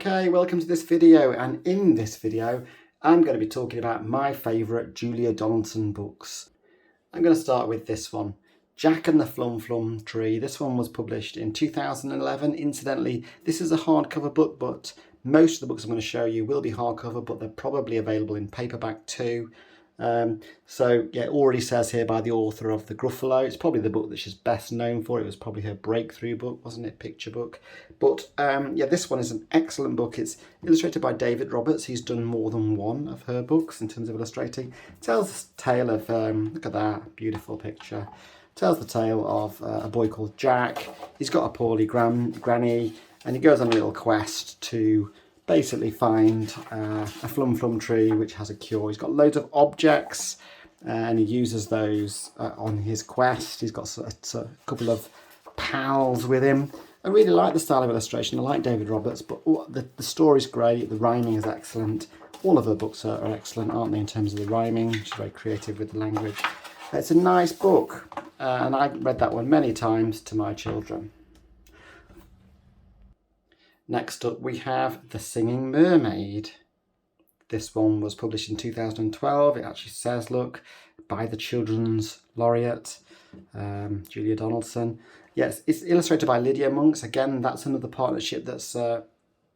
Okay, welcome to this video, and in this video I'm going to be talking about my favourite Julia Donaldson books. I'm going to start with this one, Jack and the Flumflum Tree. This one was published in 2011. Incidentally, this is a hardcover book, but most of the books I'm going to show you will be hardcover, but they're probably available in paperback too. So yeah, it already says here by the author of the Gruffalo. It's probably the book that she's best known for. It was probably her breakthrough book, wasn't it? Picture book. But yeah, this one is an excellent book. It's illustrated by David Roberts. He's done more than one of her books in terms of illustrating. It tells the tale of, look at that beautiful picture. It tells the tale of a boy called Jack. He's got a poorly granny, and he goes on a little quest to basically find a Flumflum tree which has a cure. He's got loads of objects and he uses those on his quest. He's got a couple of pals with him. I really like the style of illustration. I like David Roberts, but the story's great, the rhyming is excellent. All of her books are excellent, aren't they, in terms of the rhyming? She's very creative with the language. It's a nice book, and I read that one many times to my children. Next up we have The Singing Mermaid. This one was published in 2012. It actually says, look, by the Children's Laureate, Julia Donaldson. Yes, it's illustrated by Lydia. Again, that's another partnership that's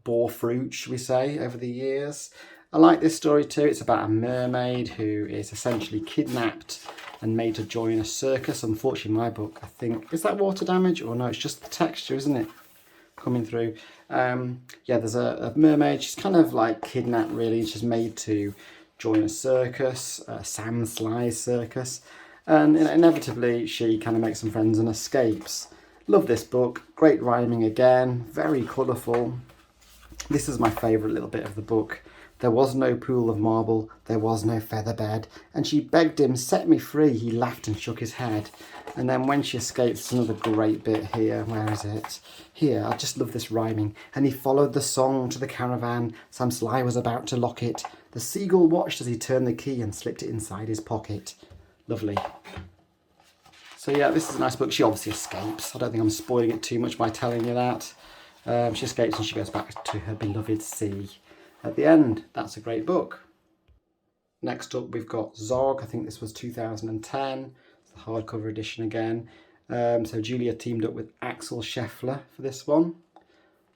bore fruit, should we say, over the years. I like this story too. It's about a mermaid who is essentially kidnapped and made to join a circus. Unfortunately, my book, I think, is that water damage? Or no, it's just the texture, isn't it? Coming through. Yeah, there's a mermaid. She's kind of like kidnapped, really. She's made to join a circus, Sam Sly's circus, and inevitably she kind of makes some friends and escapes. Love this book. Great rhyming again, very colourful. This is my favourite little bit of the book. There was no pool of marble, there was no feather bed, and she begged him, set me free. He laughed and shook his head. And then when she escapes, another great bit here. Where is it? Here, I just love this rhyming. And he followed the song to the caravan. Sam Sly was about to lock it. The seagull watched as he turned the key and slipped it inside his pocket. Lovely. So yeah, this is a nice book. She obviously escapes. I don't think I'm spoiling it too much by telling you that. She escapes and she goes back to her beloved sea. At the end, that's a great book. Next up, we've got Zog. I think this was 2010. It's the hardcover edition again. So Julia teamed up with Axel Sheffler for this one.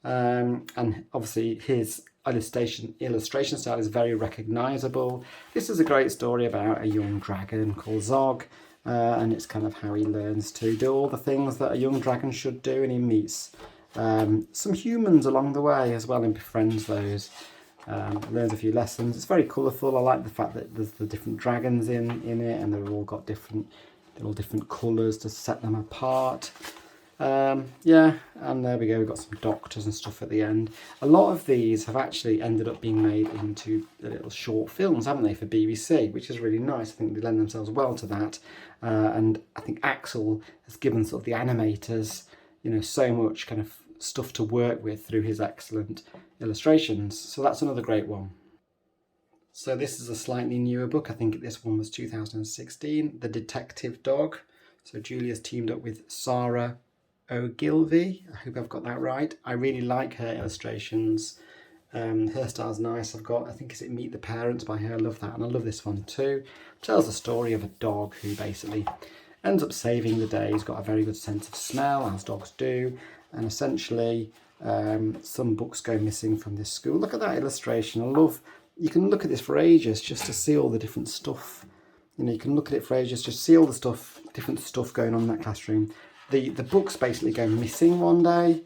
And obviously his illustration style is very recognisable. This is a great story about a young dragon called Zog. And it's kind of how he learns to do all the things that a young dragon should do. And he meets some humans along the way as well and befriends those. Learns a few lessons. It's very colourful. I like the fact that there's the different dragons in it, and they're all got different colours to set them apart. Yeah, and there we go. We've got some doctors and stuff at the end. A lot of these have actually ended up being made into little short films, haven't they, for BBC, which is really nice. I think they lend themselves well to that. And I think Axel has given sort of the animators, so much kind of stuff to work with through his excellent illustrations. So that's another great one. So this is a slightly newer book. I think this one was 2016, The Detective Dog. So Julia's teamed up with Sara Ogilvie. I hope I've got that right. I really like her illustrations. Her style's nice. I think is it Meet the Parents by her. I love that, and I love this one too. It tells the story of a dog who basically ends up saving the day. He's got a very good sense of smell, as dogs do. And essentially, some books go missing from this school. Look at that illustration. You can look at this for ages just to see all the different stuff. You can look at it for ages, just see all the stuff, different stuff going on in that classroom. The books basically go missing one day.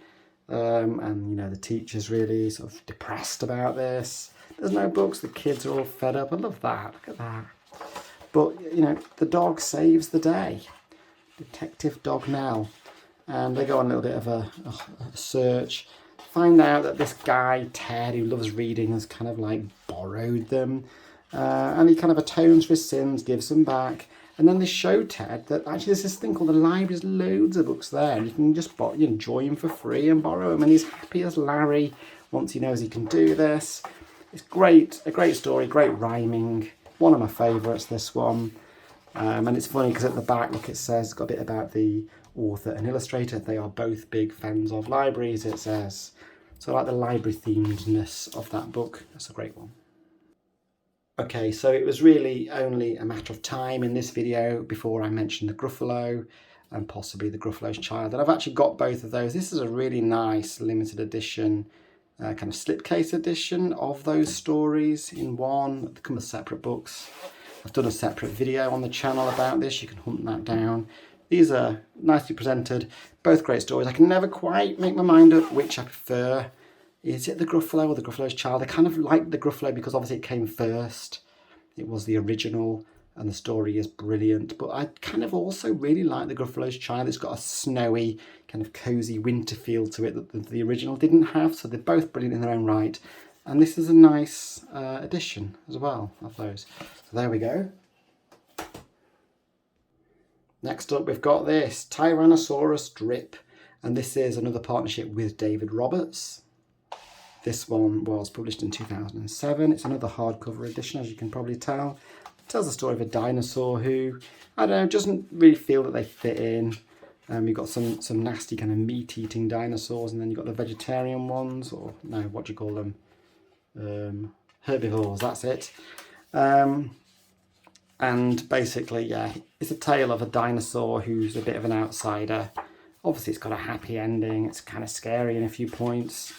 And, the teacher's really sort of depressed about this. There's no books. The kids are all fed up. I love that. Look at that. But, the dog saves the day. Detective Dog Nell. And they go on a little bit of a search, find out that this guy, Ted, who loves reading, has kind of like borrowed them. And he kind of atones for his sins, gives them back. And then they show Ted that actually there's this thing called the library. There's loads of books there. And you can just enjoy them for free and borrow them. And he's happy as Larry once he knows he can do this. It's great, a great story, great rhyming. One of my favourites, this one. And it's funny because at the back, look, it says, it's got a bit about the author and illustrator. They are both big fans of libraries, it says. So I like the library themedness of that book. That's a great one. Okay, so it was really only a matter of time in this video before I mentioned the Gruffalo and possibly the Gruffalo's Child. And I've actually got both of those. This is a really nice limited edition, kind of slipcase edition of those stories in one. They come as separate books. I've done a separate video on the channel about this. You can hunt that down. These are nicely presented, both great stories. I can never quite make my mind up which I prefer. Is it the Gruffalo or the Gruffalo's Child? I kind of like the Gruffalo because obviously it came first. It was the original and the story is brilliant. But I kind of also really like the Gruffalo's Child. It's got a snowy, kind of cosy winter feel to it that the original didn't have. So they're both brilliant in their own right. And this is a nice edition as well of those. So there we go. Next up we've got this Tyrannosaurus Drip. And this is another partnership with David Roberts. This one was published in 2007. It's another hardcover edition, as you can probably tell. It tells the story of a dinosaur who, I don't know, doesn't really feel that they fit in. You've got some nasty kind of meat-eating dinosaurs, and then you've got the vegetarian ones, or no, what do you call them? Herbivores, that's it. And basically, yeah, it's a tale of a dinosaur who's a bit of an outsider. Obviously, it's got a happy ending. It's kind of scary in a few points.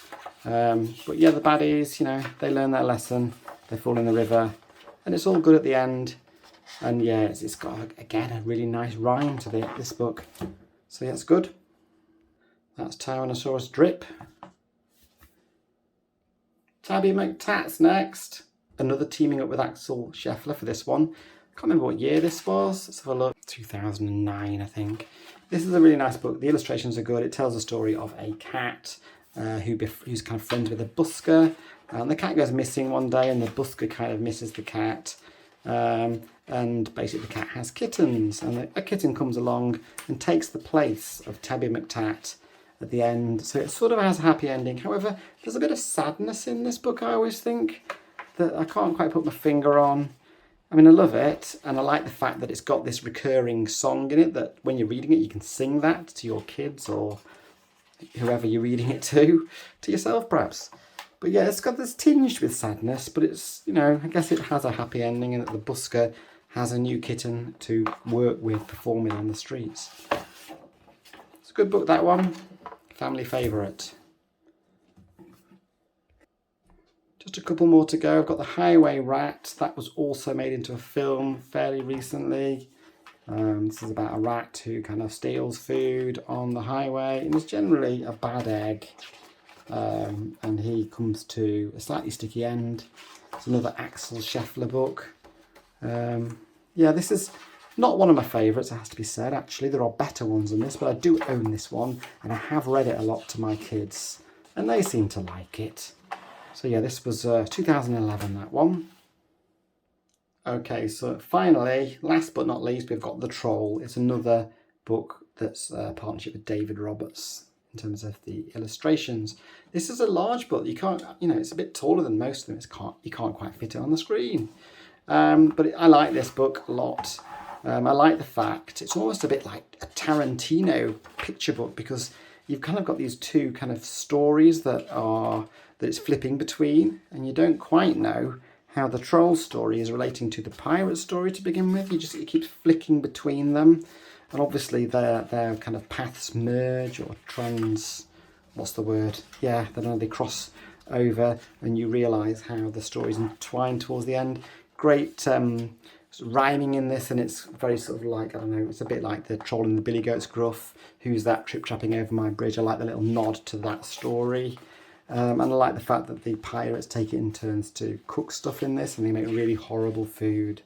But yeah, the baddies, you know, they learn their lesson, they fall in the river, and it's all good at the end. And yeah, it's got, again, a really nice rhyme to this book. So yeah, it's good. That's Tyrannosaurus Drip. Tabby McTat's next. Another teaming up with Axel Sheffler for this one. I can't remember what year this was. Let's have a look. 2009, I think. This is a really nice book. The illustrations are good. It tells the story of a cat who's kind of friends with a busker, and the cat goes missing one day and the busker kind of misses the cat, and basically the cat has kittens, and a kitten comes along and takes the place of Tabby McTat at the end. So it sort of has a happy ending. However, there's a bit of sadness in this book, I always think, that I can't quite put my finger on. I mean, I love it, and I like the fact that it's got this recurring song in it that when you're reading it you can sing that to your kids or whoever you're reading it to yourself perhaps. But yeah, it's got this tinge with sadness, but it's, you know, I guess it has a happy ending, and that the busker has a new kitten to work with performing on the streets. It's a good book, that one. Family favourite. Just a couple more to go. I've got The Highway Rat. That was also made into a film fairly recently. This is about a rat who kind of steals food on the highway and is generally a bad egg. And he comes to a slightly sticky end. It's another Axel Sheffler book. Yeah, this is not one of my favourites, it has to be said. Actually, there are better ones than this, but I do own this one, and I have read it a lot to my kids, and they seem to like it. So yeah, this was 2011, that one. Okay, so finally, last but not least, we've got The Troll. It's another book that's a partnership with David Roberts in terms of the illustrations. This is a large book. You can't, you know, it's a bit taller than most of them. You can't quite fit it on the screen. But I like this book a lot. I like the fact it's almost a bit like a Tarantino picture book, because you've kind of got these two kind of stories that it's flipping between, and you don't quite know how the troll story is relating to the pirate story to begin with. It keeps flicking between them, and obviously their kind of paths merge or what's the word? Yeah, then they cross over, and you realise how the story's entwined towards the end. Great rhyming in this, and it's very sort of like, I don't know, it's a bit like the Troll and the Billy Goat's Gruff. Who's that trip-trapping over my bridge? I like the little nod to that story. And I like the fact that the pirates take it in turns to cook stuff in this, and they make really horrible food.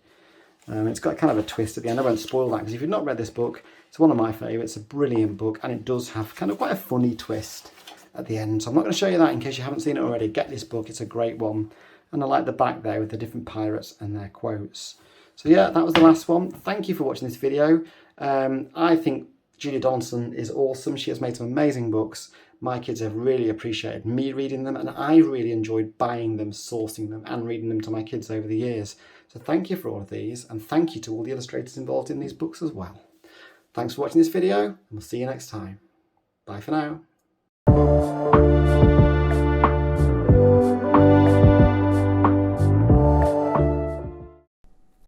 It's got kind of a twist at the end. I won't spoil that, because if you've not read this book, it's one of my favourites. It's a brilliant book, and it does have kind of quite a funny twist at the end. So I'm not going to show you that in case you haven't seen it already. Get this book, it's a great one. And I like the back there with the different pirates and their quotes. So yeah, that was the last one. Thank you for watching this video. I think Julia Donaldson is awesome. She has made some amazing books. My kids have really appreciated me reading them, and I really enjoyed buying them, sourcing them, and reading them to my kids over the years. So thank you for all of these, and thank you to all the illustrators involved in these books as well. Thanks for watching this video, and we'll see you next time. Bye for now.